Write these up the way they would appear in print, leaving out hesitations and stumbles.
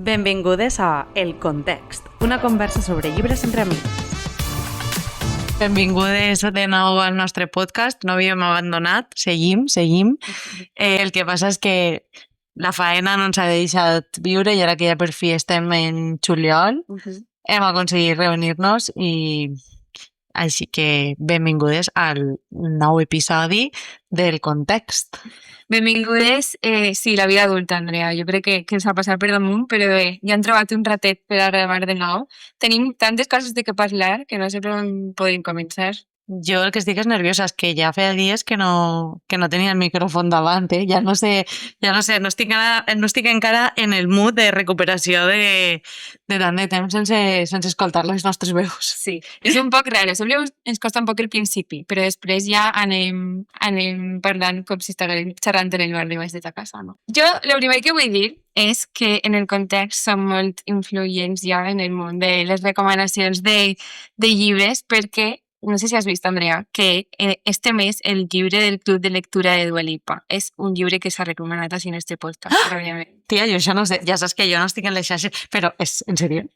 Benvingudes a El Context, una conversa sobre llibres entre amics. Benvingudes de nou al nostre podcast. No havíem abandonat, seguim. El que passa és que la faena no ens ha deixat viure i ara que ja per fi estem en juliol, hem aconseguit reunir-nos i així que benvingudes al nou episodi del Context. Benvingudes, sí, la vida adulta, Andrea. Jo crec que ens ha passat per damunt, però bé, ja hem trobat un ratet per a gravar de nou. Tenim tantes coses de què parlar que no sé per on podem començar. Jo el que estic és nerviosa, és que ja feia dies que no tenia el micròfon davant, ja no sé, no estic encara en el mood de recuperació de tant de temps sense escoltar les nostres veus. Sí, és un poc raro. Sempre ens costa un poc el principi, però després ja anem parlant com si estiguem xerrant en el bar de baix de ta casa, no? Jo, el primer que vull dir és que en el context som molt influents ja en el món de les recomanacions de llibres, perquè no sé si has vist, Andrea, que este mes el llibre del Club de Lectura de Dua Lipa és un llibre que s'ha recomanat així en este podcast, òbviament. Tia, jo això no sé, ja saps que jo no estic en les xarxes, però és en sèrio?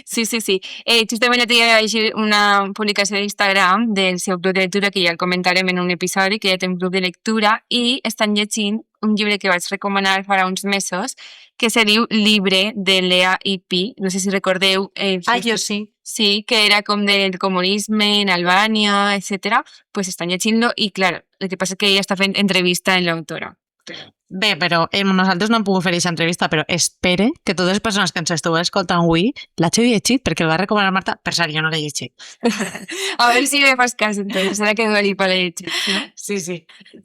Sí. Justament ja tenia una publicació d'Instagram del seu club de lectura, que ja el comentarem en un episodi, que ja té un club de lectura, i estan llegint un llibre que vaig recomanar fa uns mesos, que se diu Libre, de Lea y Pi. No sé si recordeu. Jo sí. Sí, que era com del comunisme en Albània, etc. Pues estan llegint-lo i, clar, el que passa és que ella està fent entrevista en l'autora. Bé, però nosaltres no hem pogut fer aquesta entrevista, però espere que totes les persones que ens esteu escoltant avui l'hagi llegit, perquè el va recomanar Marta. Per cert, jo no l'he llegit. A veure si me fas cas, entonces. Serà que Dua Lipa l'he llegit, no? Sí.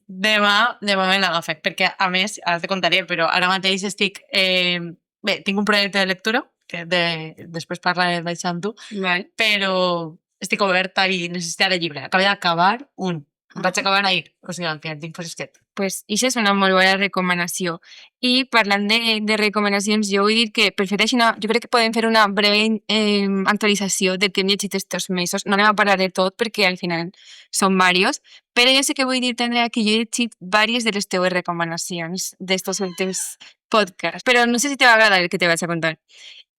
Demà me l'agafé, perquè a més, ara te contaré, però ara mateix estic... Bé, tinc un projecte de lectura, que després parlaré d'això amb tu, Vale. però estic oberta i necessitaré llibre. Acabo d'acabar un. Em vaig acabar ahir, o sigui, el que tinc fresquet. Pues això és una molt bona recomanació. I parlant de recomanacions, jo vull dir que per fer així, jo crec que podem fer una breu actualització del que hem llegit estos mesos. No anem a parlar de tot perquè al final són varios, però jo sé que vull dir, Andrea, que jo he llegit diverses de les teves recomanacions d'estos últims podcasts, però no sé si te va agradar el que te vaig a contar.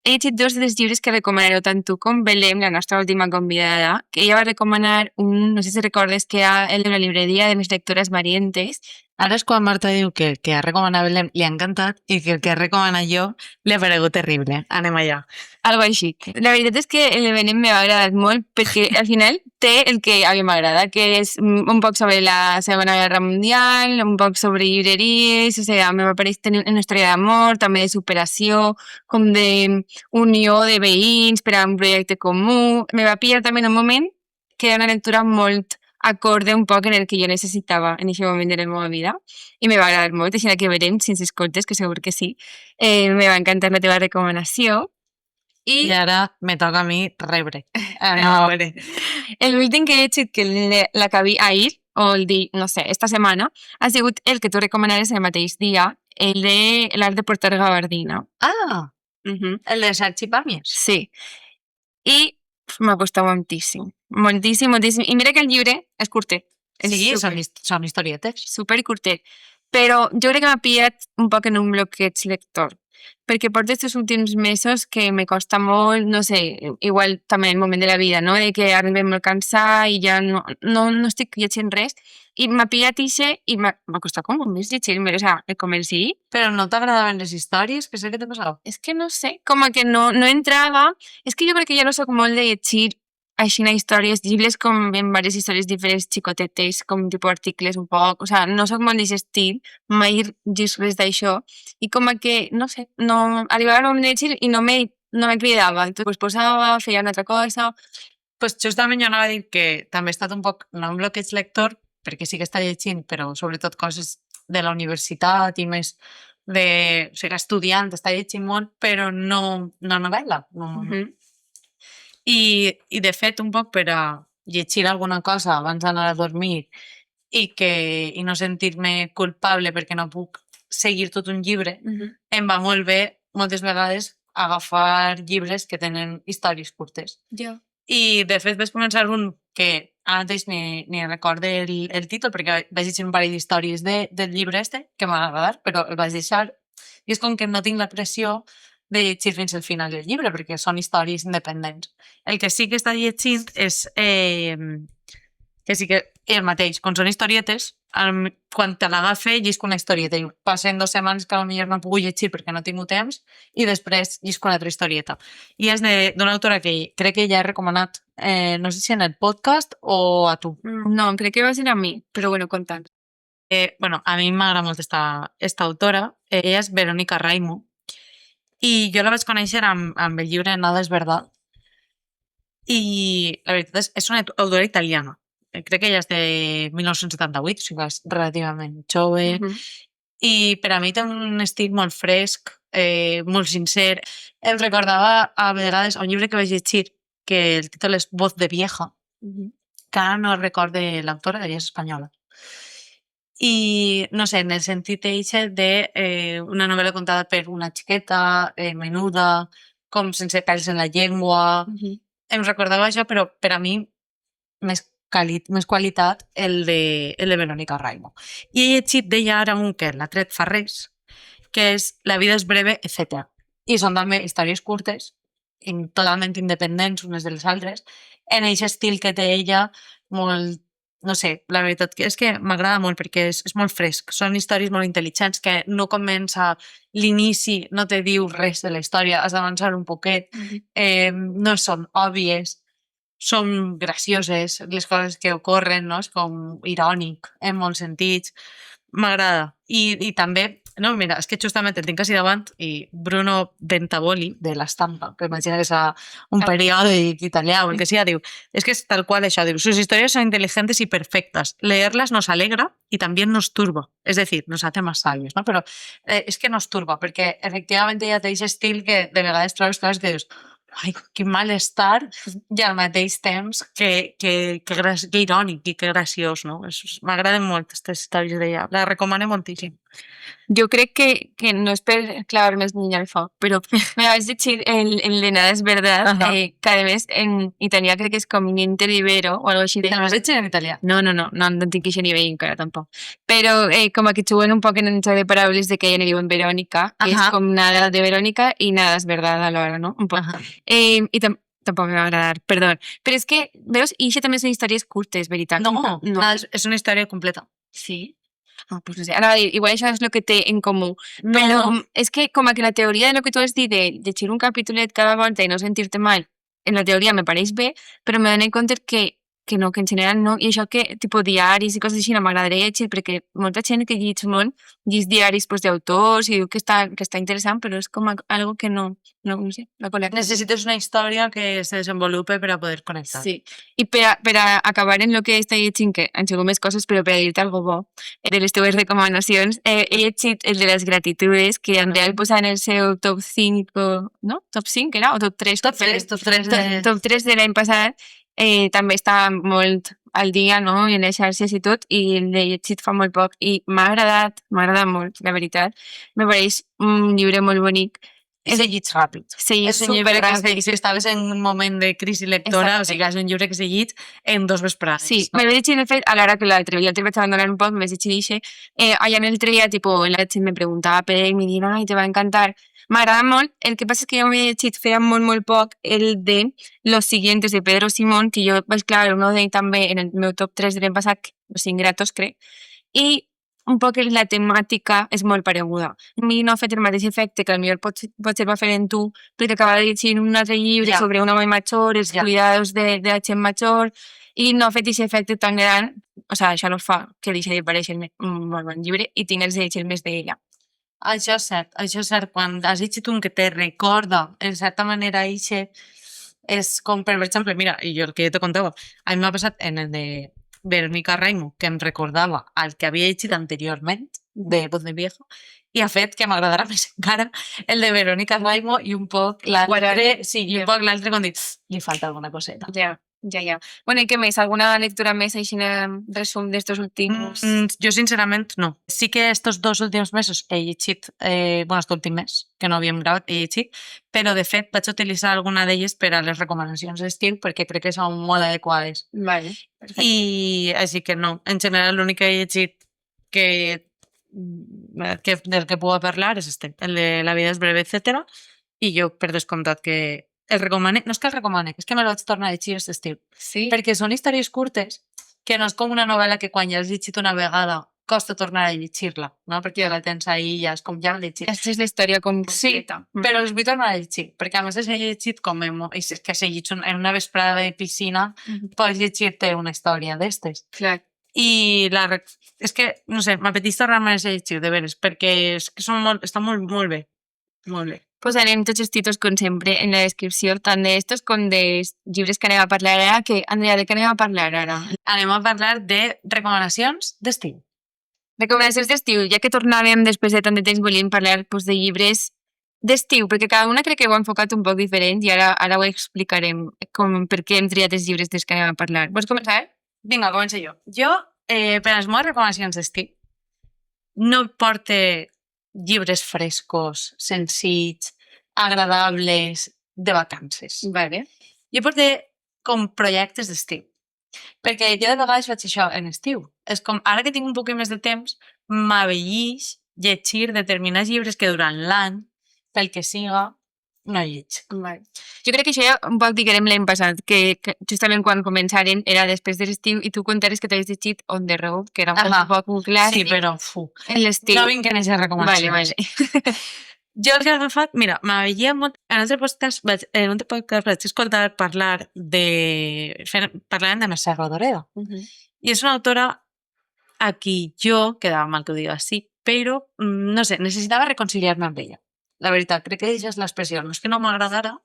He llegit dos dels llibres que recomanareu tant tu com Belém, la nostra última convidada, que ella va recomanar no sé si recordes, que era el de la libreria de les lectores valientes. Ara és quan Marta diu que el que ha recomanat Belém li ha encantat i que el que ha recomanat jo li ha paregut terrible. Anem allà. Algo així. La veritat és que el de Belém m'ha agradat molt perquè al final té el que a mi m'agrada, que és un poc sobre la Segona Guerra Mundial, un poc sobre llibreries, o sigui, me va parèixer tenir una història d'amor, també de superació, com d'unió de veïns per a un projecte comú. Me va pillar també en un moment que era una lectura molt acorde un poc en el que jo necessitava en aquest moment de la meva vida i me va agradar molt, així que verem si ens escoltes, que segur que sí. Me va encantar la teva recomanació. I ara me toca a mi rebre. A veure. L'últim que he llegit, que l'acabé ahir, o no sé, esta setmana, ha sigut el que tu recomanares el mateix dia, el de l'art de portar gabardina. El de Sergi Pàmies. Sí. I m'ha costat moltíssim. Moltíssim. I mira que el llibre és curtet. Sí, són historietes. Super curtet. Però jo crec que m'ha pillat un poc en un bloqueig lector. Perquè porto estos últims mesos que me costa molt, no sé, igual també en el moment de la vida, no? De que ara em ve molt cansada i ja no estic llegint res. I m'ha pillat ixe i m'ha costat com un mes llegir-me, o sigui, el comenci. Però no t'agradaven les històries? Què sé que t'ha passat? És que no sé, com que no entrava. És que jo crec que ja no soc molt de llegir així històries, llibres com en diverses històries diferents, xicotetes, com tipus articles un poc, o sigui, no soc molt d'aquest estil, mai llegis res d'això, i com que, no sé, arribava el moment de llegir i no me cridava, pues posava, feia una altra cosa. Pues justament jo anava a dir que també he estat un poc, no un bloqueig lector, perquè sí que està llegint, però sobretot coses de la universitat i més de ser estudiant, està llegint molt, però no novel·la, no. I de fet, un poc per a llegir alguna cosa abans d'anar a dormir i no sentir-me culpable perquè no puc seguir tot un llibre, em va molt bé moltes vegades agafar llibres que tenen històries curtes. I de fet vaig començar un que ara mateix ni recordo el títol perquè vaig llegir un parell d'històries del llibre que m'ha agradat, però el vaig deixar i és com que no tinc la pressió de llegir fins al final del llibre, perquè són històries independents. El que sí que està llegint és que sí que el mateix, quan són historietes, quan te l'agafa, llisc una historieta i passen 2 setmanes que potser no he pogut llegir perquè no he tingut temps i després llisc una altra historieta. I és d'una autora que crec que ja he recomanat, no sé si en el podcast o a tu. No, crec que va ser a mi, però bueno, contant. Bueno, a mi m'agrada molt esta autora. Ella és Verónica Raimo i jo la vaig conèixer amb el llibre Nada es verdad i la veritat és una autora italiana. Crec que ella és de 1978, o sigui que és relativament jove. I per a mi té un estil molt fresc, molt sincer. Em recordava a vegades un llibre que vaig llegir que el títol és Voz de vieja, que ara no recordo l'autora, ella és espanyola. I, no sé, en el sentit de una novel·la contada per una xiqueta, menuda, com sense pèls en la llengua. Em recordava això, però per a mi més qualitat el de Verónica Raimo. I he llegit d'ella ara un que l'ha tret fa res, que és La vida és breve, etc. I són també històries curtes, totalment independents unes de les altres, en aquest estil que té ella, molt, no sé, la veritat és que m'agrada molt perquè és molt fresc. Són històries molt intel·ligents que no comença l'inici, no te diu res de la història, has d'avançar un poquet, no són òbvies, són gracioses les coses que ocorren, no? És com irònic en molts sentits. M'agrada. I també, no, mira, és que justament el tinc així davant i Bruno Bentaboli, de l'Estampa, que imagina que és un periòdic italià o el que sigui, diu, és que és tal qual això, diu, sus historias son inteligentes y perfectas. Leerlas nos alegra y también nos turba. Es decir, nos hace más sabios, no? Però és que nos turba, perquè efectivament ella té aquest estil que de vegades trobes coses que dius, ai, quin malestar, i al mateix temps que irònic i que graciós, no? M'agraden molt aquestes històries d'ella, la recomano moltíssim. Jo crec que no és per clavar-me el niño al foc, però me vaig llegir el de Nada es verdad, que a més en italià crec que és com Niente di vero o algo així. Te'l vas llegir en italià? No tinc aquest nivell encara tampoc. Però com que juguen un poc en el joc de paraules de que ella ne diuen Verónica, que és com Nada de Verónica i Nada es verdad alhora, no? Un poc. I tampoc m'ha agradat, perdó. Però és que, veus, i això també són històries curtes, veritat? No, és una història completa. Sí? Ah, pues no sé. Anava a dir, igual això és el que té en comú. Però és que com que la teoria de lo que tu has dit de llegir un capítolet cada volta i no sentir-te mal, en la teoria me pareix bé, però me dono compte que no, que en general no. I això que, tipus, diaris i coses així no m'agradaria llegir, perquè molta gent que llegeix molt, llegeix diaris pues, d'autors i diu que està interessant, però és com algo que no sé, la col·lecta. Necessites una història que se desenvolupe per a poder connectar. Sí. I per a acabar en el que està llegint, que han sigut més coses, però per a dir-te algo bo, de les teves recomanacions, he llegit el de les gratitudes, que Andrea el posa en el seu top 5, no? Top 5 era? O top 3? Top 3 de l'any passat. També està molt al dia, no?, en les xarxes i tot, i l'he llegit fa molt poc i m'ha agradat molt, la veritat. Me pareix un llibre molt bonic. És de llig ràpid. Sí, és un llibre que si estaves en un moment de crisi lectora, o sigui, és un llibre que se llig en 2 vesprades. Sí, no? Me vaig llegir, de fet, a l'hora que l'altre vaig abandonar un poc, me vaig llegir allà en l'altre dia, la gent me preguntava per ell, me diuen, ai, te va encantar. M'agrada molt, el que passa és que jo m'he llegit feia molt poc el de Los Siguientes de Pedro Simón, que jo vaig clavar uno d'ell també en el meu top 3 de l'any passat, Los Ingratos, crec, i un poc la temàtica és molt pareguda. A mi no ha fet el mateix efecte que potser va fer en tu, perquè acaba de llegir un altre llibre sobre un home major, els cuidados de la gent major, i no ha fet aquest efecte tan gran, o sigui, això no fa que deixi de parèixer-me un molt bon llibre i tinc els de llegir més d'ella. Això és cert. Quan has llegit un que te recorda, en certa manera, és com, per exemple, mira, i jo el que jo te contava, a mi m'ha passat en el de Verónica Raimo, que em recordava el que havia llegit anteriorment, de Voz de vieja, i ha fet que m'agradarà més encara el de Verónica Raimo i un poc l'altre, i un poc l'altre quan dic, li falta alguna coseta. Ja. Bueno, i què més? Alguna lectura més així en resum d'estos últims? Jo, sincerament, no. Sí que estos 2 últims mesos he llegit, aquest últim mes, que no havíem gravat, he llegit, però, de fet, vaig utilitzar alguna d'elles per a les recomanacions d'estil, perquè crec que són molt adequades. Vale, perfecte. I així que no. En general, l'únic que he llegit del que puc parlar és el de La vida és breve, etc. I jo, per descomptat, que el recomane... No és que el recomane, és que me lo vaig tornar a llegir aquest estiu. Sí. Perquè són històries curtes, que no és com una novel·la que quan ja has llegit una vegada costa tornar a llegir-la, no? Perquè ja la tens ahí, ja és com ja l'he llegit. Aquesta és la història com Sí, completa. però els vull tornar a llegir, perquè a més he llegit com és que si llegit en una vesprada de piscina pots llegir-te una història d'estes. Clar. I és que, no sé, m'apeteix tornar-me a llegir, de veres, perquè és que està molt bé. Molt bé. Posarem tots els títols, com sempre, en la descripció, tant d'estos com dels llibres que anem a parlar ara. Que, Andrea, de què anem a parlar ara? Anem a parlar de recomanacions d'estiu. Recomanacions d'estiu, ja que tornàvem després de tant de temps volíem parlar de llibres d'estiu, perquè cada una crec que ho ha enfocat un poc diferent i ara ho explicarem per què hem triat els llibres dels que anem a parlar. Vols començar? Vinga, començo jo. Jo, per les meves recomanacions d'estiu, no porte llibres frescos, senzills, agradables, de vacances. Vale. Jo porto com projectes d'estiu. Perquè jo de vegades faig això en estiu. És com, ara que tinc un poc més de temps, m'avellix llegir determinats llibres que durant l'any, pel que siga, no lleig. Vale. Jo crec que això ja un poc diguem l'any passat, que justament quan començaren era després de l'estiu i tu contares que t'havies llegit On the Road, que era un poc un clàssic. Sí, però en l'estiu. no vinc en aquestes recomanacions. Vale. Jo el que he agafat, mira, m'aveia molt... En un altre podcast vaig escoltar parlar parlant de Mercè Rodoreda. I és una autora a qui jo, quedava mal que ho digui així, però, no sé, necessitava reconciliar-me amb ella. La veritat, crec que això és l'expressió. No és que no m'agradara,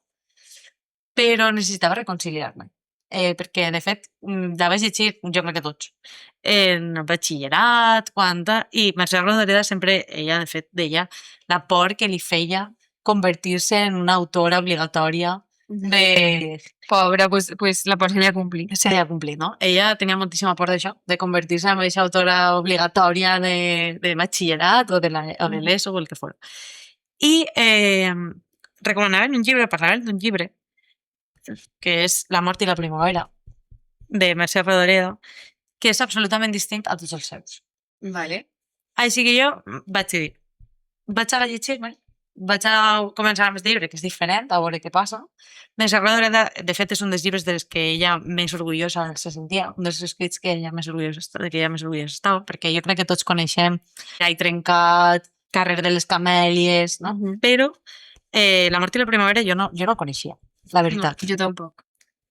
però necessitava reconciliar-me. Perquè, de fet, la vaig llegir, jo crec que tots, en el batxillerat, i Mercè Rodoreda sempre, ella, de fet, deia la por que li feia convertir-se en una autora obligatòria de... Pobra, pues la por se li ha complit. Se li ha complit, no? Ella tenia moltíssima por d'això, de convertir-se en aquesta autora obligatòria de batxillerat o de l'ESO o el que fos. I recomanaven un llibre, parlaven d'un llibre que és La mort i la primavera, de Mercè Rodoreda, que és absolutament distint a tots els seus. Vale. Així que jo vaig dir, vaig a llegir-me, vaig a començar amb este llibre, que és diferent, a veure què passa. Mercè Rodoreda, de fet, és un dels llibres dels que ella més orgullosa se sentia, un dels escrits que ella més orgullosa estava, perquè jo crec que tots coneixem Ai trencat, Carrer de les Camèlies, no? Però La mort i la primavera jo no el coneixia, la veritat. No, jo tampoc.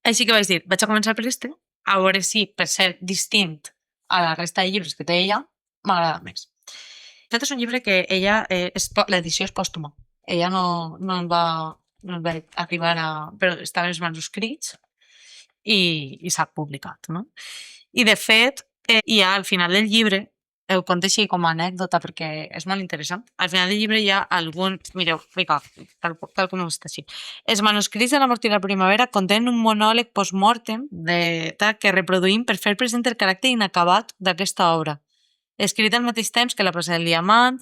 Així que vaig dir, vaig a començar per este, a veure si, per ser distint a la resta de llibres que té ella, m'agrada més. De fet, és un llibre que ella, l'edició és pòstuma. Ella no el va arribar a... però estaven els manuscrits i s'ha publicat, no? I, de fet, hi ha al final del llibre, ho conto així com a anècdota perquè és molt interessant. Al final del llibre hi ha algun... Mireu, fica, tal com està així. Els manuscrits de La mort i la primavera contenen un monòleg post-mortem que reproduïm per fer present el caràcter inacabat d'aquesta obra, escrit al mateix temps que La plaça del diamant,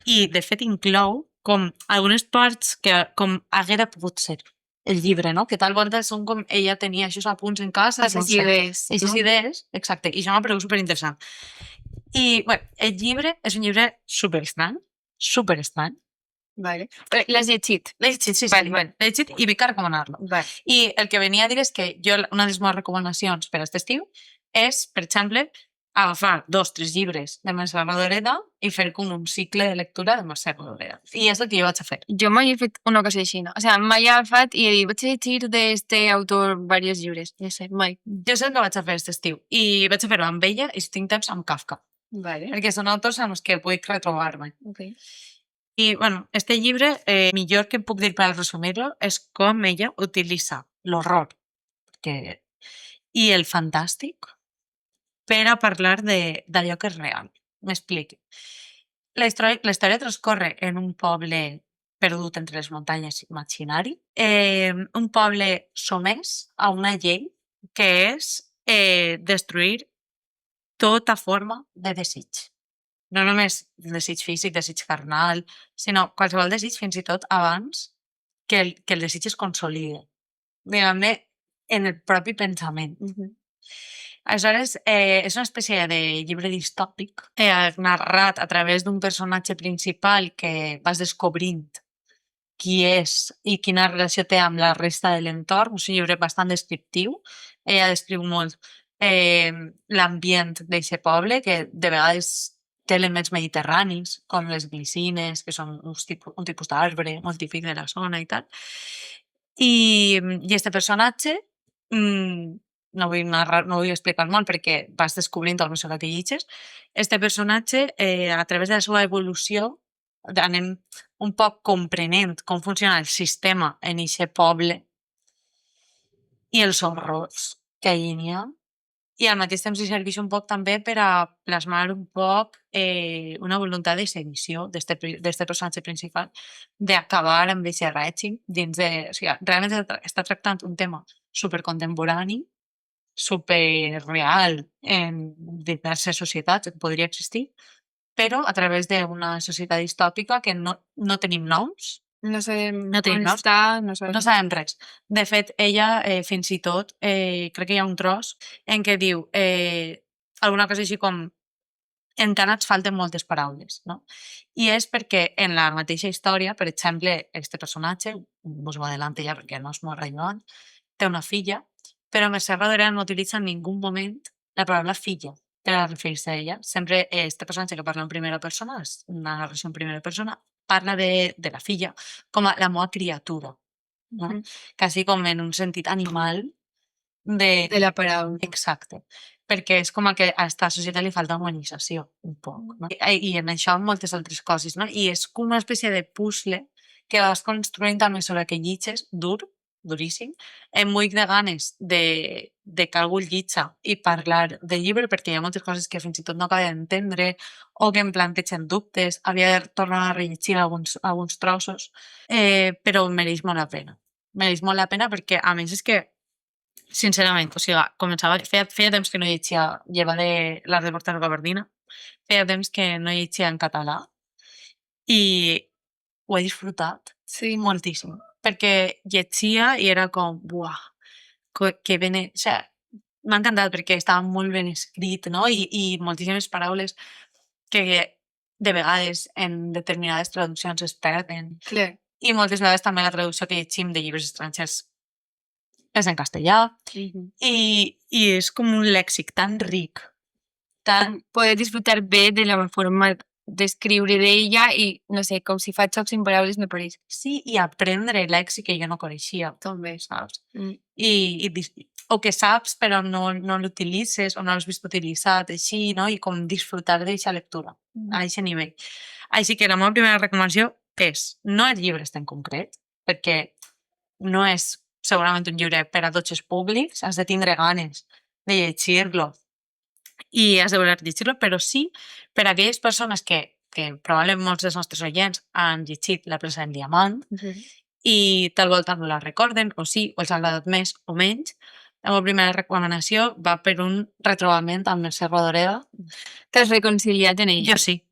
i de fet inclou com algunes parts que com haguera pogut ser el llibre, no? Que tal volta són com ella tenia aquests apunts en casa. Aquestes idees. Aquestes idees, exacte. I això m'ha paregut superinteressant. I, bueno, el llibre és un llibre superestrany. Vale. L'has llegit? L'he llegit, sí. Vale. L'he llegit i vinc a recomanar-lo. Vale. I el que venia a dir és que jo, una de les meves recomanacions per a aquest estiu és, per exemple, agafar 2-3 llibres de Mercè Rodoreda i fer com un cicle de lectura de Mercè Rodoreda. I és el que jo vaig a fer. Jo mai he fet una cosa així, no? O sigui, mai he agafat i he dit, vaig a llegir d'este autor diversos llibres. No sé, mai. Jo sé el que vaig a fer aquest estiu. I vaig a fer-ho amb ella i si tinc temps amb Kafka. Vale. Perquè són autors amb els que puc retrobar-me. Okay. I, bueno, este llibre, millor que puc dir per resumir-lo, és com ella utilitza l'horror i el fantàstic per a parlar d'allò que és real. M'explico. La història transcorre en un poble perdut entre les muntanyes imaginari, un poble somès a una llei que és destruir tota forma de desig. No només desig físic, desig carnal, sinó qualsevol desig, fins i tot abans que el desig es consolide. Diguem-ne, en el propi pensament. Aleshores, és una espècie de llibre distòpic narrat a través d'un personatge principal que vas descobrint qui és i quina relació té amb la resta de l'entorn. És un llibre bastant descriptiu. Ella descriu molt l'ambient d'aquest poble, que de vegades té elements mediterranis, com les glicines, que són un tipus d'arbre molt típic de la zona i tal. I este personatge, no vull explicar molt perquè vas descobrint el mesura que llitges, este personatge, a través de la seva evolució, anem un poc comprenent com funciona el sistema en aquest poble i els horrors que allí n'hi ha. I al mateix temps li serveix un poc també per a plasmar un poc una voluntat de sedició d'este personatge principal, d'acabar amb aquest règim dins de... O sigui, realment està tractant un tema supercontemporani, superreal en diverses societats que podria existir, però a través d'una societat distòpica que no tenim noms, No sabem No tenim on noms. està, no sabem... no sabem res. De fet, ella, fins i tot, crec que hi ha un tros en què diu alguna cosa així com encara ens falten moltes paraules, no? I és perquè en la mateixa història, per exemple, este personatge, vos ho adelante ja perquè no és molt rellevant, té una filla, però Mercè Rodoreda no utilitza en ningú moment la paraula filla per a referir-se a ella. Sempre este personatge que parla en primera persona, és una narració en primera persona, parla de la filla com a la meva criatura, no? Quasi com en un sentit animal de De la paraula. Exacte. Perquè és com que a esta societat li falta humanització, un poc, no? I en això moltes altres coses, no? I és com una espècie de puzzle que vas construint a mesura que llitges, duríssim, em moïc de ganes de que algú llitja i parlar del llibre, perquè hi ha moltes coses que fins i tot no acabo d'entendre o que em plantegen dubtes, havia de tornar a rellegir alguns trossos, però mereix molt la pena. Mereix molt la pena perquè, a més, és que sincerament, o sigui, feia temps que no llegia, lleva de la reportera Gabardina, feia temps que no llegia en català i ho he disfrutat moltíssim, perquè llegia i era com, buah, que ben... O sigui, m'ha encantat perquè estava molt ben escrit, no? I moltíssimes paraules que de vegades en determinades traduccions es perden. Clar. I moltes vegades també la traducció que llegim de llibres estrangers és en castellà, i és com un lèxic tan ric, tan... Poder disfrutar bé de la forma d'escriure d'ella i, no sé, com si faig jocs sin paraules, me pareix. Sí, i aprendre lèxic que jo no coneixia, També. saps? O que saps però no l'utilitzes o no l'has vist utilitzat així, no? I com disfrutar d'aquesta lectura, a aquest nivell. Així que la meva primera recomanació és, no el llibre en concret, perquè no és segurament un llibre per a tots els públics, has de tindre ganes de llegir-lo i has de voler llegir-lo, però sí per a aquelles persones que probablement molts dels nostres oients han llegit La presa del diamant i tal volta no la recorden, o sí, o els ha agradat més o menys. La meva primera recomanació va per un retrobament amb Mercè Rodoreda. T'has reconciliat en ella? Jo sí.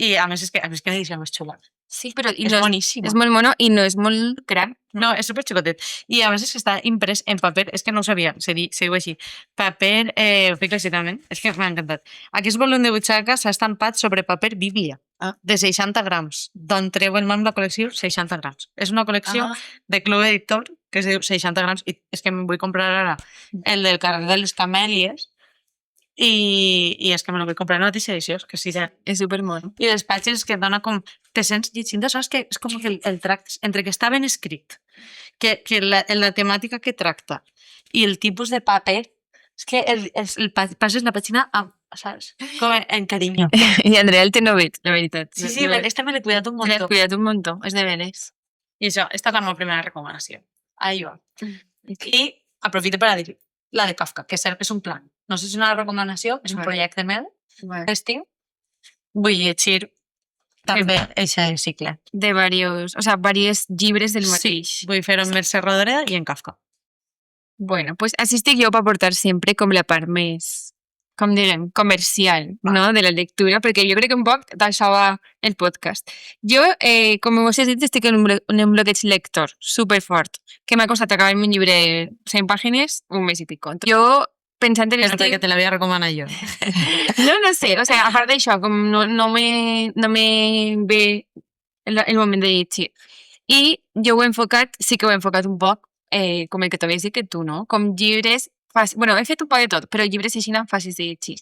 I a més és que una edició més xula. Sí, però És boníssima. és molt mono i no és molt gran. No, és superxicotet. I a més és que està imprès en paper, és que no ho sabia, se diu així. Paper, ho fico exitament, és que m'ha encantat. Aquest volum de butxaca s'ha estampat sobre paper bíblia, de 60 grams, d'on treu el nom la col·lecció 60 grams. És una col·lecció de Club Editor que es diu 60 grams, i és que em vull comprar ara el del carrer de les Camèlies, i és que me lo vull comprar en la mateixa edició, que sí, ja. És supermono. I les pàgines que et dona com... Te sents llegint, saps que és com que el tracte, entre que està ben escrit, que la temàtica que tracta i el tipus de paper, és que passes la pàgina amb, saps? Com en carinyo. I Andrea el té novet, la veritat. Sí, esta me l'he cuidat un L'he montó. cuidat un montó, és de veres. I això, esta és la meva primera recomanació. Ahí va. I aprofito per a dir la de Kafka, que és un plan. No sé si és una recomanació, és un projecte meu, d'estiu. Vull llegir també aquest cicle. De varios, o sea, varios llibres del mateix. Sí, vull fer-ho en Mercè Rodoreda i en Kafka. Bueno, pues així estic jo per portar sempre com la part més, com direm, comercial, no?, de la lectura, perquè jo crec que un poc d'això va el podcast. Jo, com vos he dit, estic en un bloqueig lector superfort, que m'ha costat acabar-me un llibre de 100 pàgines, un mes i pico. Jo, pensant en Però que te l'havia recomanat jo. No sé, o sea, a part d'això, com no me ve el moment de llegir. I jo ho he enfocat, sí que ho he enfocat un poc, com el que t'havies dit que tu, no? Com llibres fàcils... Bueno, he fet un poc de tot, però llibres així fàcils de llegir.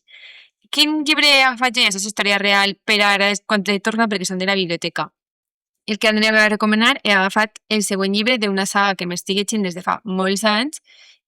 Quin llibre faig jo? És història real per ara, és quan te torna perquè són de la biblioteca. El que aniré a recomanar, he agafat el següent llibre d'una saga que m'estic llegint des de fa molts anys,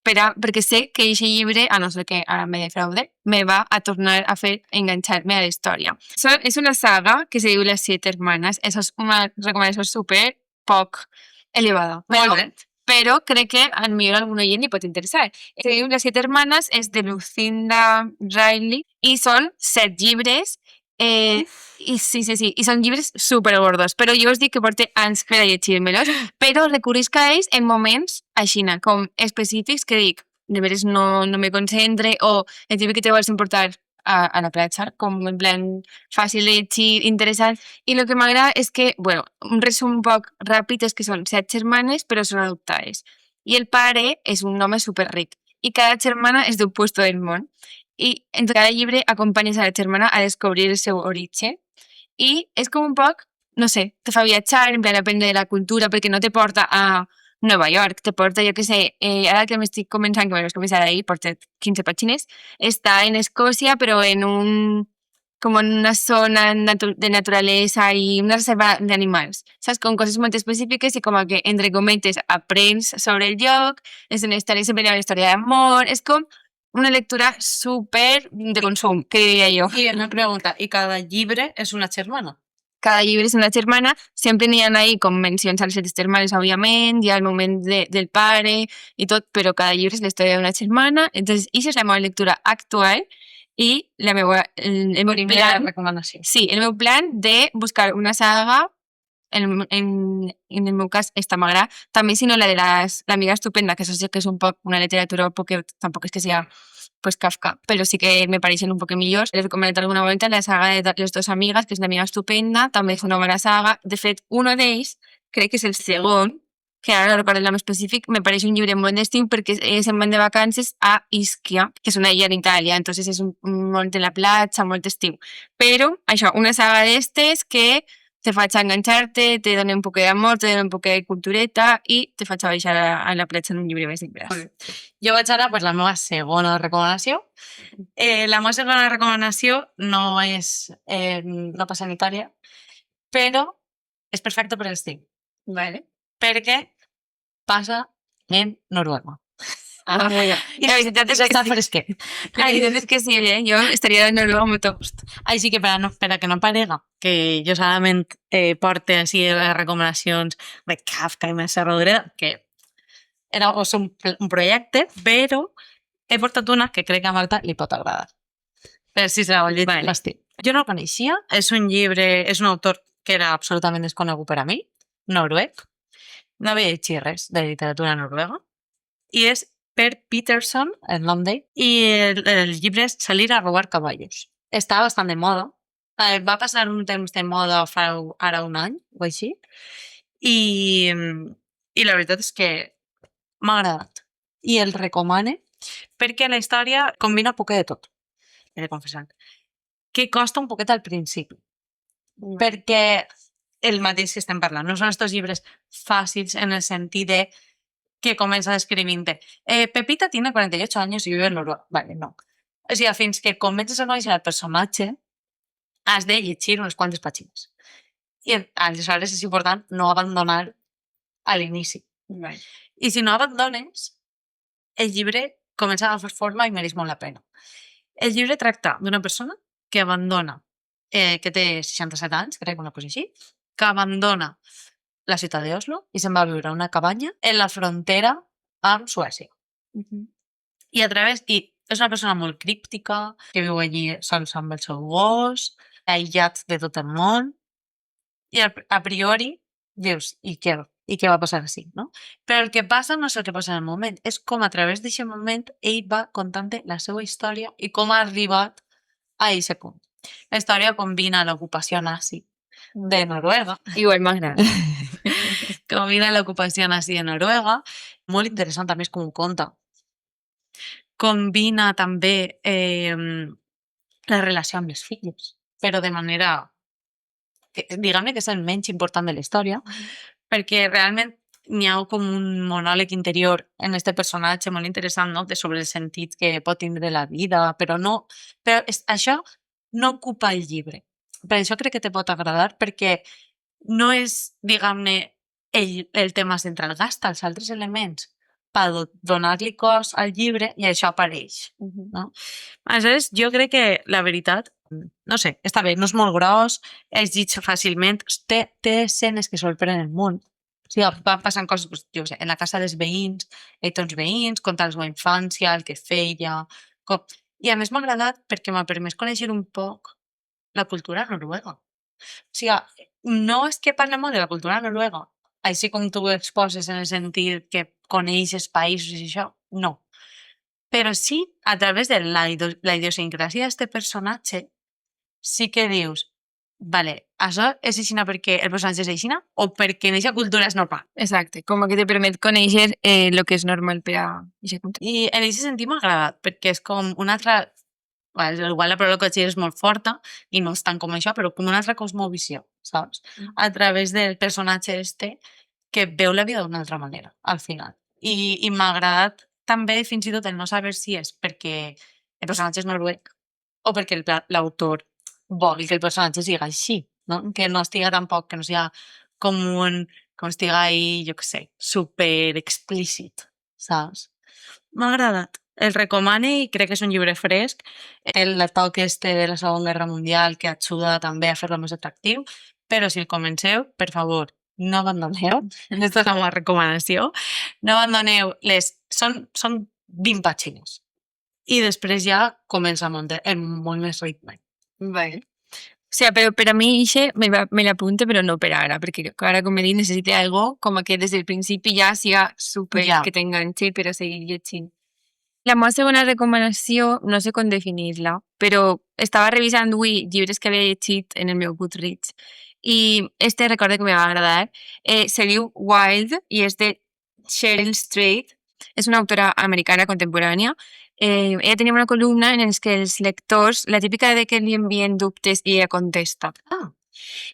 perquè sé que aquest llibre, a no ser que ara me defraude, me va a tornar a fer enganxar-me a la història. És una saga que se diu Les Siete Hermanas. Això és una recomanació super poc elevada. Molt bé. Però crec que a millor algun oient li pot interessar. Se diu Les Siete Hermanas, és de Lucinda Riley i són 7 llibres i sí, i són llibres supergordos, però jo us dic que porto anys per a llegir-me-los, però recurrisc a ells en moments així, com específics que dic, de veres no me concentre, o el típic que te vols emportar a la platja, com en plan fàcil de llegir, interessant, i el que m'agrada és que, bueno, un resum un poc ràpid és que són 7 germanes, però són adoptades, i el pare és un home superric, i cada germana és d'un puesto del món, i en cada llibre acompanyes a la germana a descobrir el seu origen i és com un poc, no sé, te fa viatjar, en plan aprendre de la cultura, perquè no te porta a Nova York, te porta, jo què sé, ara que m'estic començant, que me l'he començat ahir, porta 15 pàgines, està en Escòcia, però en com en una zona de naturalesa i una reserva d'animals, saps? Com coses molt específiques i com que, entre cometes, aprens sobre el lloc, és una història, sempre hi ha una història d'amor, és com una lectura súper de consum, que diria jo. I una pregunta, ¿y cada llibre és una germana? Cada llibre és una germana, sempre n'hi ha ahí com mencions a les 7 germanes, òbviament, hi ha el moment del pare i tot, però cada llibre és la història d'una germana, entonces, això és la meva lectura actual i el meu Primera plan, recomanació. sí, el meu plan de buscar una saga, en el meu cas, esta m'agrada, també si no la de l'amiga estupenda, que això sí que és un poc una literatura perquè tampoc és que sigui pues Kafka, però sí que me pareixen un poc millors. Les he recomanat alguna volta la saga de les dues amigues, que és l'amiga estupenda, també és una bona saga. De fet, un d'ells, crec que és el segon, que ara no recordo el nom específic, me pareix un llibre molt d'estiu perquè se'n van de vacances a Ischia, que és una illa d'Itàlia, entonces és molt de la platja, molt estiu. Però, això, una saga d'estes que te faig enganxar-te, te dona un poc d'amor, te dona un poc de cultureta i te faig baixar a la platja en un llibre més d'ingrés. Jo vaig ara per la meva segona recomanació. La meva segona recomanació no és ropa sanitària, però és perfecta per l'estiu. Vale. Perquè passa en Noruega. Ah, bueno. La veritat és que Està sí. fresquet. La veritat és que sí, jo estaria de Noruega molt a gust. Així que per a que no parega que jo solament porte així les recomanacions de Kafka i Mercè Rodoreda, que era un projecte, però he portat una que crec que a Marta li pot agradar. Per si se la vol llegir Vale. l'estiu. Jo no el coneixia, és un llibre, és un autor que era absolutament desconegut per a mi, noruec, no havia llegit res de literatura noruega, i és Per Peterson, el nom d'ell, i el llibre és Salir a robar caballos. Està bastant de moda. Va passar un temps de moda fa ara un any o així, i la veritat és que m'ha agradat. I el recomane perquè la història combina un poquet de tot, he de confessar. Que costa un poquet al principi, perquè el mateix que estem parlant. No són estos llibres fàcils en el sentit de que comienza describiendo Pepita tiene 48 años y vive en Noruega. Vale, no. O sigui, fins que comences a conèixer el personatge has de llegir unes quantes pàgines. I aleshores és important no abandonar a l'inici. Vale. I si no abandones, el llibre comença a agafar forma i mereix molt la pena. El llibre tracta d'una persona que abandona, que té 67 anys, crec, una cosa així, que abandona la ciutat d'Oslo i se'n va a viure a una cabanya en la frontera amb Suècia. I és una persona molt críptica, que viu allí sols amb el seu gos, aïllat de tot el món, i a priori dius, i què va passar així, no? Però el que passa no és el que passa en el moment, és com a través d'aquest moment ell va contant la seva història i com ha arribat a aquest punt. La història combina l'ocupació nazi de Noruega, Igual m'agrada. combina l'ocupació nazi de Noruega, molt interessant també és com ho conta. Combina també la relació amb les filles, però de manera, diguem-ne que és el menys important de la història, perquè realment n'hi ha com un monòleg interior en este personatge molt interessant, no? Sobre el sentit que pot tindre la vida, però això no ocupa el llibre. Per això crec que te pot agradar, perquè no és, diguem-ne, el tema central. Gasta els altres elements per donar-li cos al llibre i això apareix. No? Aleshores, jo crec que la veritat, no sé, està bé, no és molt gros, es llig fàcilment, té escenes que sorprenen molt. O sigui, van passant coses, doncs, jo sé, en la casa dels veïns, uns veïns, contar la seva infància, el que feia... I a més m'ha agradat perquè m'ha permès conèixer un poc la cultura noruega. O sigui, no és que parlem molt de la cultura noruega, així com tu ho exposes en el sentit que coneixes països i això, no. Però sí, a través de la idiosincràsia d'aquest personatge, sí que dius, vale, això és aixina perquè el personatge és aixina o perquè en aquesta cultura és normal. Exacte, com que te permet conèixer el que és normal per a aquesta cultura. I en aquest sentit m'ha agradat, perquè és com una altra... Bueno, igual la paraula que és molt forta i no és tant com això, però com una altra cosmovisió, saps? A través del personatge que veu la vida d'una altra manera, al final. I m'ha agradat també fins i tot el no saber si és perquè el personatge és noruec o perquè l'autor vol que el personatge sigui així, no? Que no estiga tampoc, que no sigui com estiga ahí, jo què sé, super explícit, saps? M'ha agradat. El recomane i crec que és un llibre fresc. El toc de la Segona Guerra Mundial que ajuda també a fer-lo més atractiu, però si el comenceu, per favor, no abandoneu. Aquesta és la meva recomanació. No abandoneu Són 20 pàgines. I després ja comença a muntar molt més ritme. Vale. O sigui, però per a mi ixe me l'apunte, però no per ara, perquè ara, com he dit, necessito algo com que des del principi ja siga super que t'enganxi per a seguir llegint. La meva segona recomanació, no sé com definir-la, però estava revisant avui llibres que havia llegit en el meu Goodreads i recordo que me va agradar. Se diu Wild i és de Cheryl Strayed. És una autora americana contemporània. Ella tenia una columna en què els lectors, la típica de que li envien dubtes i ella contesta.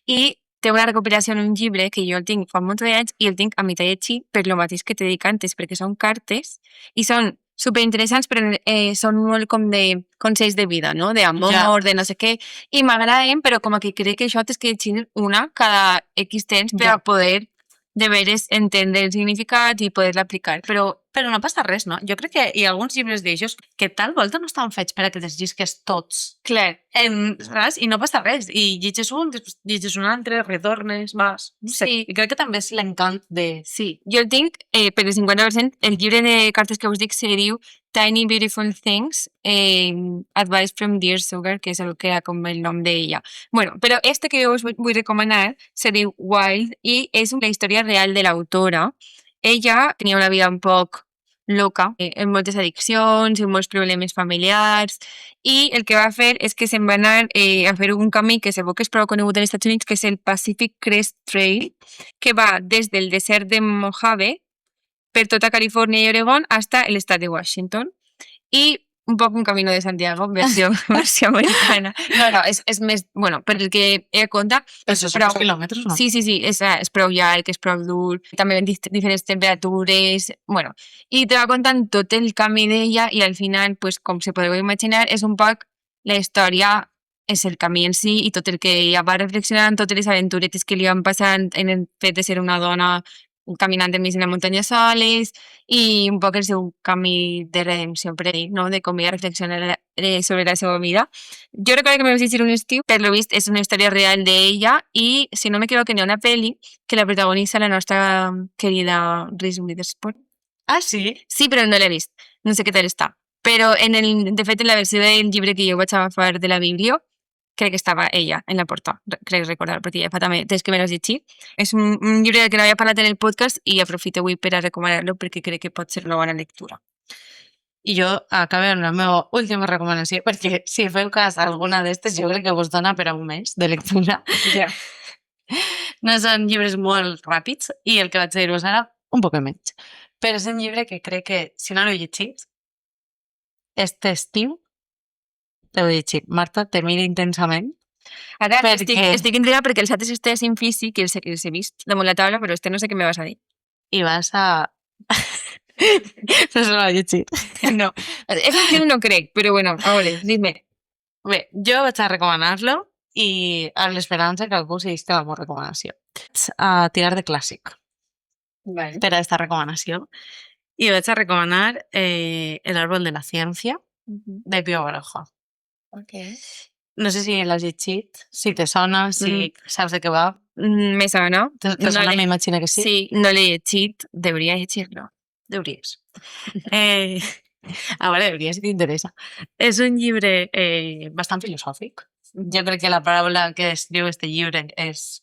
I té una recopilació en un llibre que jo el tinc fa molts anys i el tinc a mitjà llegit per lo mateix que t'he dit antes, perquè són cartes i són superinteressants, però són molt com de consells de vida, no? D'amor, de no sé què, i m'agraden, però com que crec que això t'has que llegir una cada X temps per a poder de veres entendre el significat i poder-la aplicar. Però no passa res, no? Jo crec que hi ha alguns llibres d'aixòs que tal volta no estan fets per a que els llisques tots. Clar. Saps? I no passa res. I llitges un, després llitges un altre, retornes, vas... Sí. I crec que també és l'encant de... Sí. Jo el tinc, per el 50%, el llibre de cartes que us dic se diu Tiny Beautiful Things, Advice from Dear Sugar, que és el que ha com el nom d'ella. Bueno, però que jo us vull recomanar se diu Wild i és la història real de l'autora. Ella tenia una vida un poc loca, amb moltes addiccions i molts problemes familiars, i el que va fer és que se'n va anar a fer un camí que segur que és prou conegut als Estats Units, que és el Pacific Crest Trail, que va des del desert de Mojave per tota Califòrnia i Oregon fins a l'estat de Washington. I un poc un camino de Santiago, versió americana. No, és més... Bueno, per el que ella conta... Però són uns quilòmetres, no? Sí, és prou llarg, és prou dur, també en diferents temperatures... Bueno, i te va contant tot el camí d'ella i al final, pues, com se podeu imaginar, és un poc la història, és el camí en si i tot el que ella va reflexionant, totes les aventuretes que li van passant en el fet de ser una dona caminant enmig de la muntanya soles i un poc el seu camí de redempció per ell, no? De com ella reflexiona sobre la seva vida. Jo recordo que me vaig llegir un estiu, per lo vist és una història real d'ella i, si no m'equivoco, n'hi ha una pel·li que la protagonitza la nostra querida Reese Witherspoon. Ah, sí? Sí, però no l'he vist. No sé què tal està. Però, de fet, en la versió del llibre que jo vaig agafar de la Biblio, crec que estava ella en la porta, crec recordar, perquè ja fa també des que me l'has llegit. És un llibre del que n'havia parlat en el podcast i aprofito avui per a recomanar-lo perquè crec que pot ser una bona lectura. I jo acabo amb la meva última recomanació, perquè si feu cas a alguna d'estes, jo crec que vos dona per a un mes de lectura. Ja. No són llibres molt ràpids i el que vaig dir-vos ara, un poc menys. Però és un llibre que crec que, si no l'heu llegit, este estiu l'heu llegit. Marta, te mira intensament Ara Perquè- estic intrigada perquè els altres estès en físic i els he vist damunt la taula, però este no sé què me vas a dir. I vas a... no se l'ha llegit. No, és que no crec, però bueno, a veure, dime. Bé, jo vaig a recomanar-lo i amb l'esperança que algú seguisca la meva recomanació. A tirar de clàssic Vale. per a esta recomanació. I vaig a recomanar El árbol de la ciencia de Pío Baroja. Okay. No sé si l'has llegit, si te sona, si saps de què va. Me sona. Te sona, m'imagino que sí. Sí, no l'he llegit, debería llegir-lo. Deuries. A veure, deuries si t'interessa. És un llibre bastant filosòfic. Jo crec que la paraula que descriu este llibre és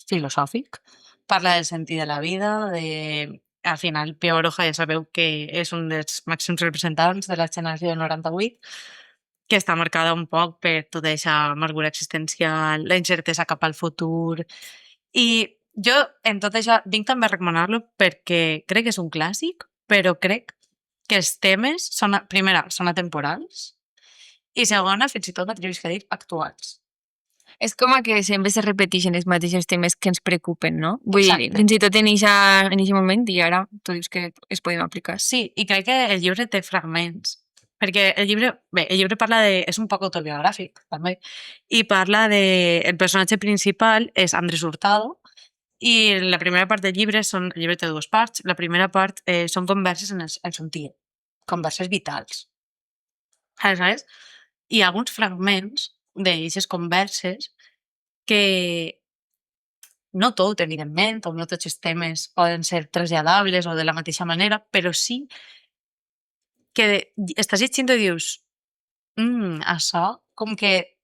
filosòfic. Parla del sentit de la vida, al final Pío Baroja ja sabeu que és un dels màxims representants de la generació del 98, que està marcada un poc per tota aquesta amargura existencial, la incertesa cap al futur. I jo, en tot això, vinc també a recomanar-lo perquè crec que és un clàssic, però crec que els temes, primera, són atemporals i segona, fins i tot m'atrevis a dir actuals. És com que sempre se repeteixen els mateixos temes que ens preocupen, no? Vull dir, Exacte. fins i tot en eixe moment i ara tu dius que es podem aplicar. Sí, i crec que el llibre té fragments, perquè el llibre parla de... és un poc autobiogràfic, també, i parla de... el personatge principal és Andrés Hurtado, i la primera part del llibre el llibre té dues parts, la primera part són converses en son tia, converses vitals. Saps? Hi ha alguns fragments d'aquestes converses que no tot, evidentment, o no tots els temes poden ser traslladables o de la mateixa manera, però sí que estàs llegint i dius això, com que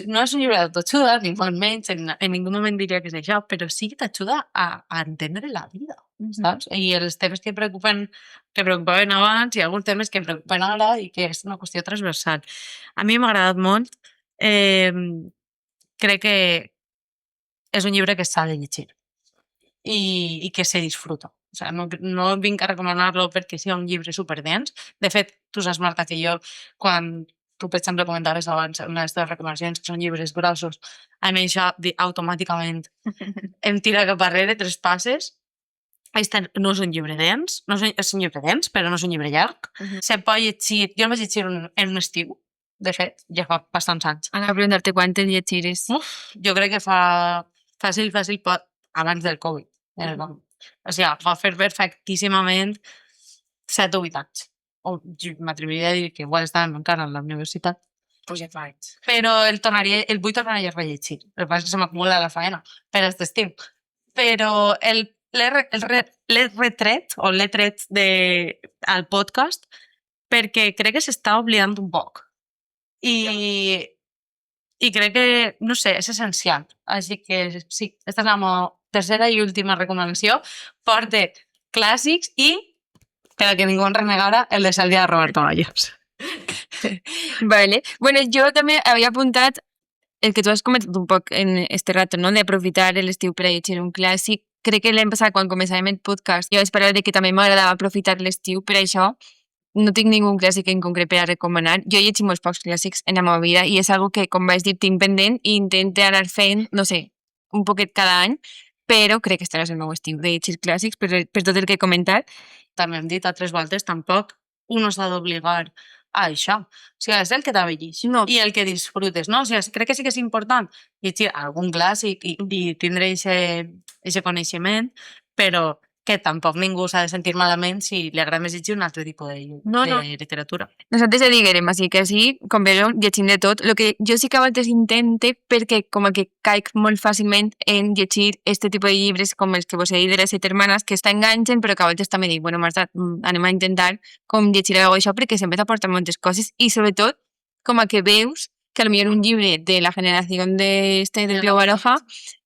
no és un llibre d'autoajuda, ni molt menys, en ningú moment diria que és això, però sí que t'ajuda a entendre la vida, saps? I els temes que preocupaven abans i alguns temes que preocupen ara i que és una qüestió transversal. A mi m'ha agradat molt. Crec que és un llibre que s'ha de llegir i que se disfruta. O sea, no vinc a recomanar-lo perquè sigui un llibre superdens. De fet, tu saps, Marta, que jo, quan tu, per exemple, comentaves abans una de les teves recomanacions, que són llibres grossos, a mi això automàticament em tira cap darrere 3 passes. Este no és un llibre dens, és un llibre dens, però no és un llibre llarg. Se pot llegir, jo el vaig llegir en un estiu, de fet, ja fa bastants anys. Anava a preguntar-te quantes llegires. Jo crec que fa fàcil, abans del Covid. O sigui, va fer perfectíssimament 7 o 8 anys. O m'atreviria a dir que igual estàvem encara a la universitat. Pues ja fa anys. Però el vull tornar a rellegir. El que passa és que se m'acumula la feina per aquest estiu. Però l'he retret al podcast perquè crec que s'està oblidant un poc. I crec que, no sé, és essencial. Així que sí, aquesta és la meva tercera i última recomanació. Porta clàssics i, per a que ningú en renegara, el de Salvia de Roberto Valles. Vale. Bueno, jo també havia apuntat el que tu has comentat un poc en este rato, no? D'aprofitar l'estiu per a llegir un clàssic. Crec que l'any passat, quan començàvem el podcast, jo vaig parlar de que també m'agradava aprofitar l'estiu per això. No tinc ningú clàssic en concret per a recomanar. Jo he llegit molts pocs clàssics en la meva vida i és algo que, com vaig dir, tinc pendent i intento anar fent, no sé, un poquet cada any, però crec que estarà el meu estiu de llegir clàssics per tot el que he comentat. També hem dit altres voltes, tampoc un s'ha d'obligar a això. O sigui, és el que t'avellis i el que disfrutes, no? O sigui, crec que sí que és important llegir algun clàssic i tindre aquest coneixement, però que tampoc ningú s'ha de sentir malament si li agrada més llegir un altre tipus de literatura. Nosaltres diguem, així que així, com veieu, llegim de tot. El que jo sí que a vegades intente, perquè com que caic molt fàcilment en llegir este tipus de llibres com els que vos he dit de les 7 hermanes, que t'enganxen, però que a vegades també dic, bueno, Marta, anem a intentar com llegir alguna cosa, perquè sempre t'aporta moltes coses i sobretot com que veus que potser un llibre de la generació de Pío Baroja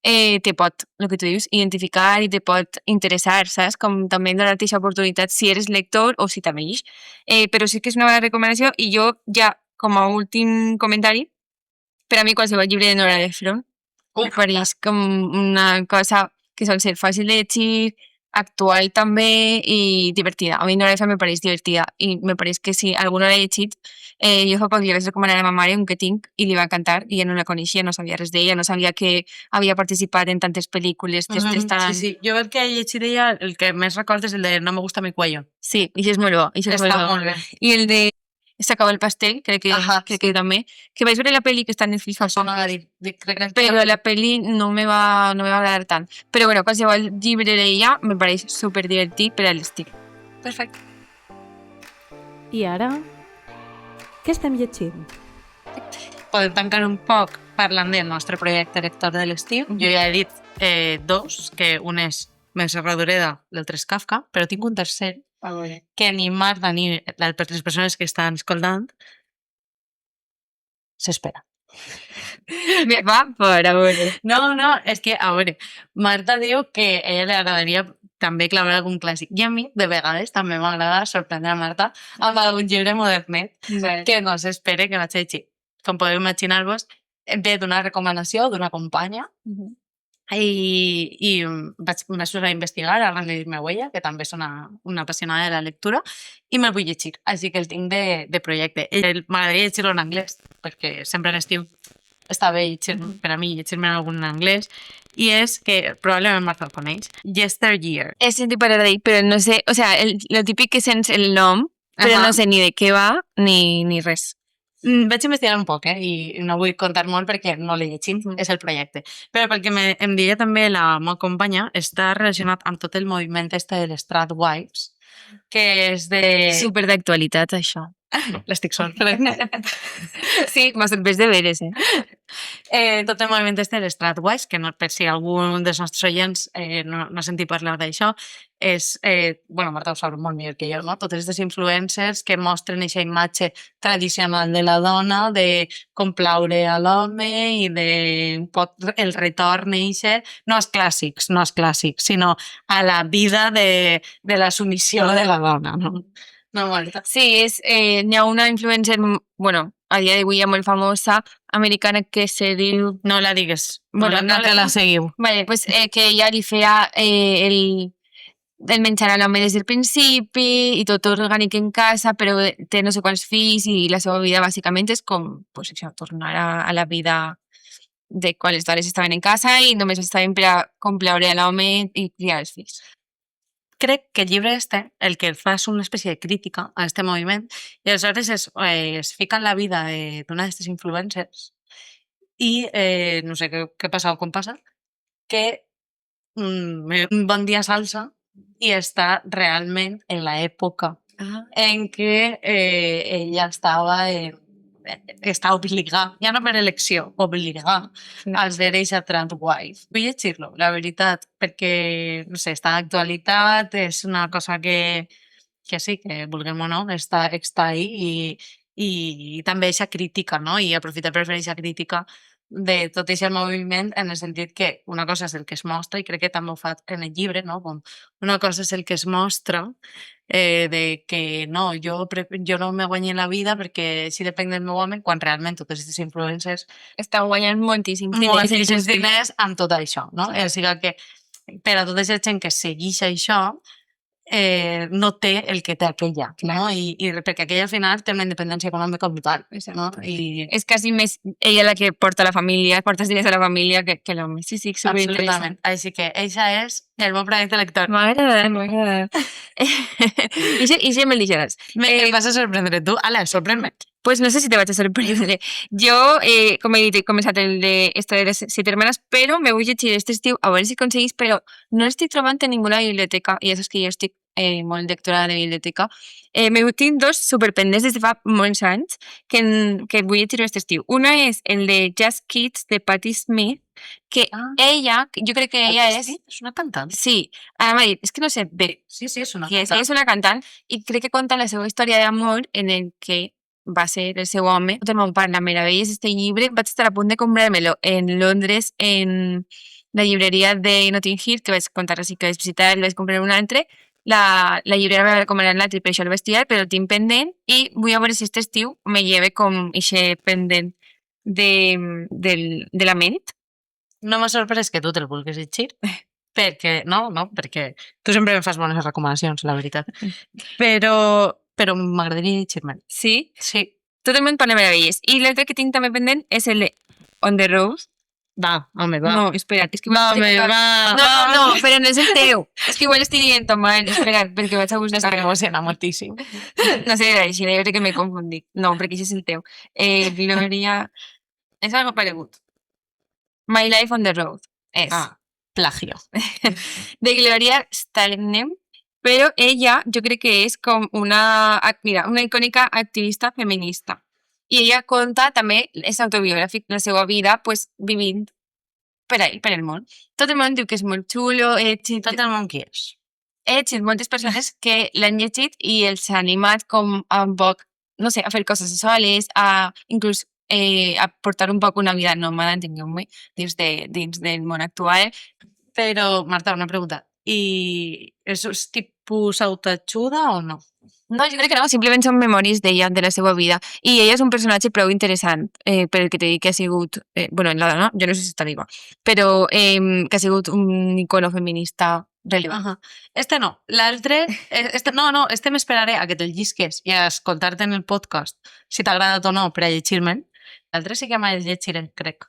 te pot, el que tu dius, identificar i te pot interessar, saps? Com també donar-te aquesta oportunitat si eres lector o si també llegeix. Però sí que és una bona recomanació i jo ja, com a últim comentari, per a mi qualsevol llibre de Nora Ephron me pareix com una cosa que sol ser fàcil de llegir, actual també i divertida. A mi Noraeza me pareix divertida i me pareix que si algú no l'ha llegit, jo fa poc li vaig recomanar a ma mare un que tinc i li va encantar i ella no la coneixia, no sabia res d'ella, no sabia que havia participat en tantes pel·lícules. Sí, sí. Jo el que he llegit d'ella, el que més recordo és el de No me gusta mi cuello. Sí, i és molt bo. Està molt bé. I el de S'acabó el pastel, crec que també. Que vaig veure la pel·li que està en Netflix fa poc, però la pel·li no me va agradar tant. Però bueno, qualsevol llibre d'ella me pareix super divertit per a l'estiu. Perfecte. I ara, què estem llegint? Podem tancar un poc parlant del nostre projecte lector de l'estiu. Jo ja he dit dos, que un és Més Rodoreda, l'altre és Kafka, però tinc un tercer que ni Marta ni les persones que estan escoltant s'espera. Me va per a veure. No, és que, a veure, Marta diu que a ella li agradaria també clavar algun clàssic. I a mi, de vegades, també m'agrada sorprendre a Marta amb algun llibre modernet que no s'espere que vaig llegir. Com podeu imaginar-vos, ve d'una recomanació d'una companya i vaig posar a investigar a Randy Meuella, que també és una apassionada de la lectura, i me'l vull llegir, així que el tinc de projecte. M'agradaria llegir-lo en anglès, perquè sempre a l'estiu està bé per a mi llegir-me algun en anglès, i és que probablement Marta el coneix, Yesteryear. He sentit parlar d'ell, però no sé, o sea, lo típic que sents el nom, però no sé ni de què va ni res. Vaig investigar un poc, i no vull contar molt perquè no l'he llegit, és el projecte. Però pel que em deia també la meva companya, està relacionat amb tot el moviment de les Stradwives, que és de... Super d'actualitat, això. L'estic sorprenent. Sí, m'ha sorprès de veres, Tot el moviment de les Stradwives, que no, per si algun dels nostres oients no ha sentit parlar d'això, és, bueno, Marta ho sabrà molt millor que jo, no? Totes aquestes influencers que mostren aquesta imatge tradicional de la dona, de complaure a l'home i de el retorn eixe, no als clàssics, sinó a la vida de la submissió de la dona, no? No, Marta. Sí, n'hi ha una influencer, bueno, a dia d'avui ja molt famosa, americana, que se diu... No la digues, Bueno, no te la seguiu. Vale, pues que ella li feia el menjar a l'home des del principi i tot orgànic en casa, però té no sé quants fills i la seva vida bàsicament és com, pues això, tornar a la vida de quan les dones estaven en casa i només estaven per a complaure a l'home i criar els fills. Crec que el llibre el que fa és una espècie de crítica a aquest moviment i aleshores es fica en la vida d'una d'aquestes influencers i no sé què passa o com passa, que un bon dia s'alça i està realment en l'època en què ella està obligada, ja no per elecció, obligada als drets a Tradwife. Vull llegir-lo, la veritat, perquè, no sé, està d'actualitat, és una cosa que sí, que vulguem o no, està ahí i també aquesta crítica, no? I aprofitar per fer aquesta crítica de tot aquest moviment en el sentit que una cosa és el que es mostra i crec que també ho fa en el llibre, no? Com una cosa és el que es mostra de que no, jo no me guanyo la vida perquè si depèn del meu home, quan realment totes aquestes influències estan guanyant moltíssims diners amb tot això, no? O sigui que per a tota aquesta gent que segueix això no té el que té aquella, no? I perquè aquella al final té una independència econòmica brutal, no? I... És quasi més ella la que porta la família, porta els diners a la família que l'home. Sí, absolutament. Així que eixa és el meu projecte lector. M'ha agradat. I si me'l deixaràs. Em vas a sorprendre tu. Ala, sorprèn-me. Pues no sé si te vaig a sorprendre. Jo, com he dit, he començat el de Esto de les 7 hermanas, però me vull llegir este estiu, a veure si aconseguís, però no l'estic trobant en ninguna biblioteca, i ja saps que jo estic molt lectora de biblioteca. Me tinc dos superpendents des de fa molts anys que vull llegir aquest estiu. Una és el de Just Kids, de Patti Smith, que ella, jo crec que ella és una cantant. Sí, m'ha dit, és que no sé bé. Sí, és una cantant. És una cantant i crec que conta la seva història d'amor en el que va ser el seu home. Tot el món parla meravelles d'este llibre. Vaig estar a punt de comprar-me-lo en Londres, en la llibreria de Notting Hill, que vaig contar així que vaig visitar, el vaig comprar un altre. La llibreria va recomanar l'altre i per això el vaig tirar, però el tinc pendent i vull veure si aquest estiu me lleve com ixe pendent de la ment. No m'ha sorprès que tu te'l vulguis llegir, perquè, no, perquè tu sempre em fas bones recomanacions, la veritat. Però m'agradaria llegir-me'l. Sí? Sí. Tot el món parla meravelles. I l'altre que tinc també pendent és el de On the Rose. Va, home, va. No, espera, és que... Va, home, va. No, però no és el teu. És que igual estic dient mal. Espera, perquè vaig a buscar... Està emociona moltíssim. No sé, així, jo crec que m'he confundit. No, perquè això és el teu. Gloria... És algo paregut. My Life on the Road. És. Plagio. De Gloria Steinem, però ella jo crec que és com una icònica activista feminista. I ella conta també, és autobiogràfic, la seva vida, pues, vivint per ahí, per el món. Tot el món diu que és molt xulo, Tot el món qui és? he llegit moltes persones que l'han llegit i els ha animat com a un poc, no sé, a fer coses soles, inclús a portar un poc una vida nòmada, entengueu-me, dins del món actual. Però, Marta, una pregunta. I és tipus autoajuda o no? No, jo crec que no, simplement són memòries d'ella, de la seva vida. I ella és un personatge prou interessant, per el que t'he dit que ha sigut... bueno, la dona, jo no sé si està viva, però que ha sigut un icono feminista rellevant. Este no. L'altre... Este m'esperaré a que te'l llisques i a escoltar-te en el podcast, si t'ha agradat o no, per a llegir-me'n. L'altre sí que m'ha de llegir, crec.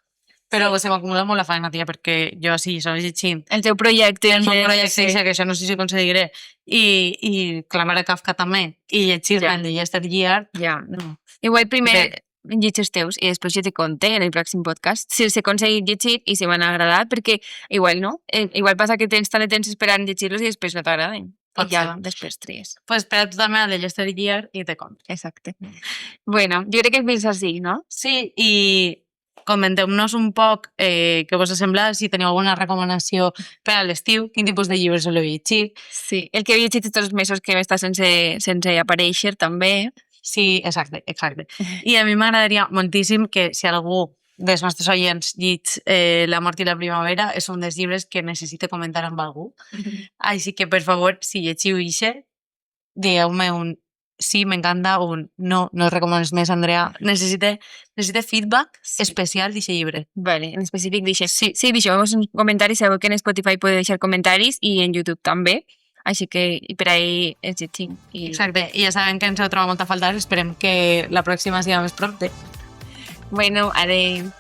Però se m'acumula molt la feina, tia, perquè jo sí, estava llegint El teu projecte. el meu projecte, que això no sé si aconseguiré, i Clamar a Kafka també, i llegir-me el de Yesteryear. Ja, no. Igual primer llegir els teus i després jo te conté en el pròxim podcast si els he aconseguit llegir i si m'han agradat, perquè igual no, igual passa que tens tant de temps esperant llegir-los i després no t'agraden. I ja després tries. Pues espera tu també el de Yesteryear i te conto. Exacte. Bueno, jo crec que fins així, no? Sí, i comenteu-nos un poc què vos ha semblat, si teniu alguna recomanació per a l'estiu, quin tipus de llibres soleu llegir. Sí, el que he llegit tots els mesos que m'està sense aparèixer també. Sí, exacte. I a mi m'agradaria moltíssim que si algú dels nostres oients llig La mort i la primavera és un dels llibres que necessite comentar amb algú. Així que, per favor, si llegiu ixe, digueu-me un sí, m'encanta, un no el recomanes més, Andrea. Necessite feedback especial d'aquest llibre. Vale, en específic d'això. Sí, deixeu-vos uns comentaris, sabeu que en Spotify podeu deixar comentaris i en YouTube també. Així que per ahí els llegim. Exacte, i ja sabem que ens heu trobat molta falta, esperem que la pròxima sigui més prompte. Bueno, adeu.